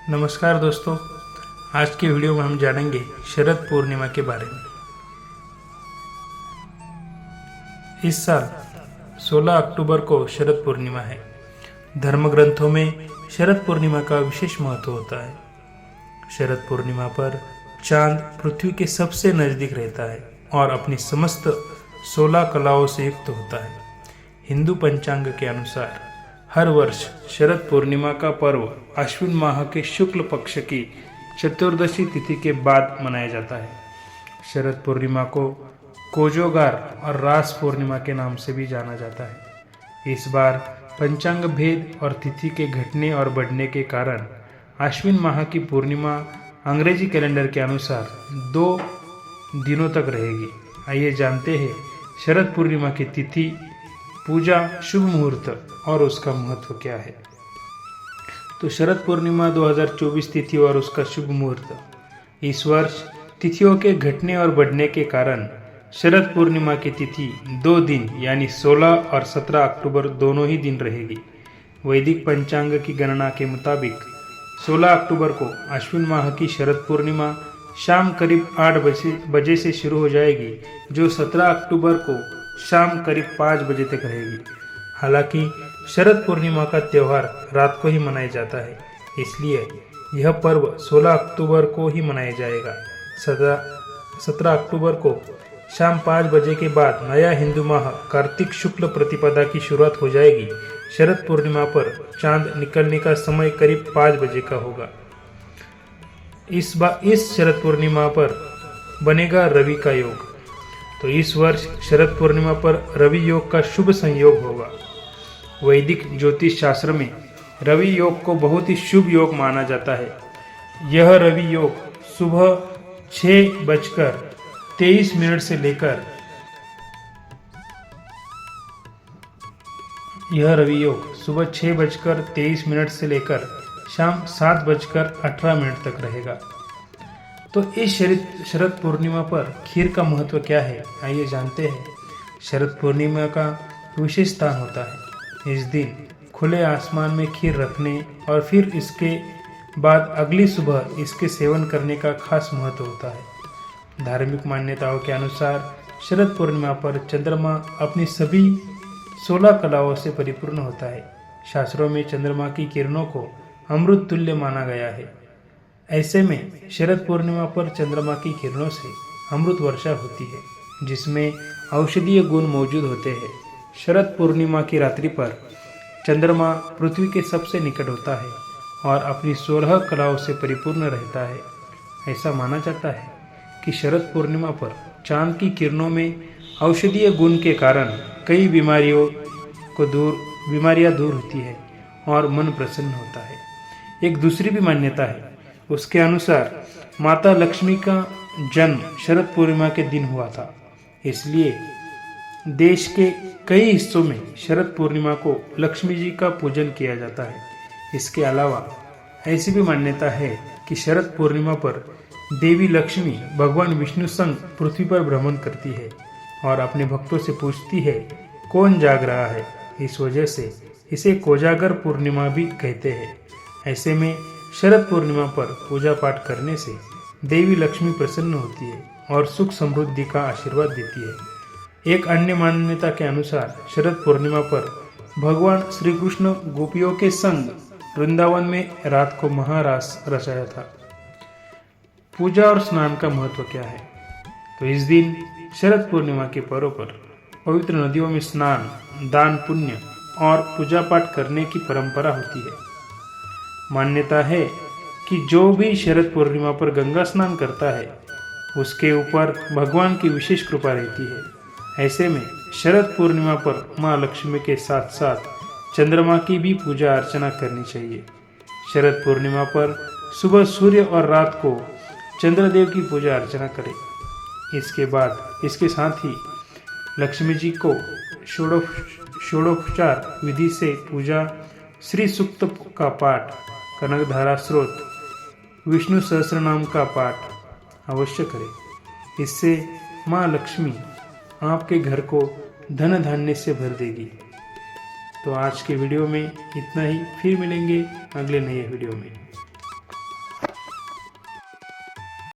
नमस्कार दोस्तों, आज के वीडियो में हम जानेंगे शरद पूर्णिमा के बारे में। इस साल 16 अक्टूबर को शरद पूर्णिमा है। धर्म ग्रंथों में शरद पूर्णिमा का विशेष महत्व होता है। शरद पूर्णिमा पर चांद पृथ्वी के सबसे नजदीक रहता है और अपनी समस्त 16 कलाओं से युक्त होता है। हिंदू पंचांग के अनुसार हर वर्ष शरद पूर्णिमा का पर्व अश्विन माह के शुक्ल पक्ष की चतुर्दशी तिथि के बाद मनाया जाता है। शरद पूर्णिमा को कोजोगार और रास पूर्णिमा के नाम से भी जाना जाता है। इस बार पंचांग भेद और तिथि के घटने और बढ़ने के कारण अश्विन माह की पूर्णिमा अंग्रेजी कैलेंडर के अनुसार 2 दिनों तक रहेगी। आइए जानते हैं शरद पूर्णिमा की तिथि, पूजा, शुभ मुहूर्त और उसका महत्व क्या है। तो शरद पूर्णिमा 2024 तिथि और उसका शुभ मुहूर्त। इस वर्ष तिथियों के घटने और बढ़ने के कारण शरद पूर्णिमा की तिथि 2 दिन यानी 16 और 17 अक्टूबर दोनों ही दिन रहेगी। वैदिक पंचांग की गणना के मुताबिक 16 अक्टूबर को अश्विन माह की शरद पूर्णिमा शाम करीब 8 बजे से शुरू हो जाएगी, जो 17 अक्टूबर को शाम करीब 5 बजे तक रहेगी। हालांकि शरद पूर्णिमा का त्यौहार रात को ही मनाया जाता है, इसलिए यह पर्व 16 अक्टूबर को ही मनाया जाएगा। 17 अक्टूबर को शाम 5 बजे के बाद नया हिंदू माह कार्तिक शुक्ल प्रतिपदा की शुरुआत हो जाएगी। शरद पूर्णिमा पर चांद निकलने का समय करीब 5 बजे का होगा। इस शरद पूर्णिमा पर बनेगा रवि का योग। तो इस वर्ष शरद पूर्णिमा पर रवि योग का शुभ संयोग होगा। वैदिक ज्योतिष शास्त्र में रवि योग को बहुत ही शुभ योग माना जाता है। यह रवि योग सुबह 6:23 से लेकर शाम 7:18 तक रहेगा। तो इस शरद पूर्णिमा पर खीर का महत्व क्या है, आइए जानते हैं। शरद पूर्णिमा का विशेष स्थान होता है। इस दिन खुले आसमान में खीर रखने और फिर इसके बाद अगली सुबह इसके सेवन करने का खास महत्व होता है। धार्मिक मान्यताओं के अनुसार शरद पूर्णिमा पर चंद्रमा अपनी सभी 16 कलाओं से परिपूर्ण होता है। शास्त्रों में चंद्रमा की किरणों को अमृत तुल्य माना गया है। ऐसे में शरद पूर्णिमा पर चंद्रमा की किरणों से अमृत वर्षा होती है, जिसमें औषधीय गुण मौजूद होते हैं। शरद पूर्णिमा की रात्रि पर चंद्रमा पृथ्वी के सबसे निकट होता है और अपनी 16 कलाओं से परिपूर्ण रहता है। ऐसा माना जाता है कि शरद पूर्णिमा पर चांद की किरणों में औषधीय गुण के कारण कई बीमारियां दूर होती है और मन प्रसन्न होता है। एक दूसरी भी मान्यता है। उसके अनुसार माता लक्ष्मी का जन्म शरद पूर्णिमा के दिन हुआ था, इसलिए देश के कई हिस्सों में शरद पूर्णिमा को लक्ष्मी जी का पूजन किया जाता है। इसके अलावा ऐसी भी मान्यता है कि शरद पूर्णिमा पर देवी लक्ष्मी भगवान विष्णु संग पृथ्वी पर भ्रमण करती है और अपने भक्तों से पूछती है कौन जाग रहा है। इस वजह से इसे कोजागर पूर्णिमा भी कहते हैं। ऐसे में शरद पूर्णिमा पर पूजा पाठ करने से देवी लक्ष्मी प्रसन्न होती है और सुख समृद्धि का आशीर्वाद देती है। एक अन्य मान्यता के अनुसार शरद पूर्णिमा पर भगवान श्री कृष्ण गोपियों के संग वृंदावन में रात को महारास रचाया था। पूजा और स्नान का महत्व क्या है। तो इस दिन शरद पूर्णिमा के पर्व पर पवित्र नदियों में स्नान, दान पुण्य और पूजा पाठ करने की परंपरा होती है। मान्यता है कि जो भी शरद पूर्णिमा पर गंगा स्नान करता है, उसके ऊपर भगवान की विशेष कृपा रहती है। ऐसे में शरद पूर्णिमा पर माँ लक्ष्मी के साथ साथ चंद्रमा की भी पूजा अर्चना करनी चाहिए। शरद पूर्णिमा पर सुबह सूर्य और रात को चंद्रदेव की पूजा अर्चना करें। इसके साथ ही लक्ष्मी जी को षोडोपचार विधि से पूजा, श्री सूक्त का पाठ, कनकधारा स्रोत, विष्णु सहस्त्रनाम का पाठ अवश्य करें। इससे माँ लक्ष्मी आपके घर को धन धान्य से भर देगी। तो आज के वीडियो में इतना ही, फिर मिलेंगे अगले नए वीडियो में।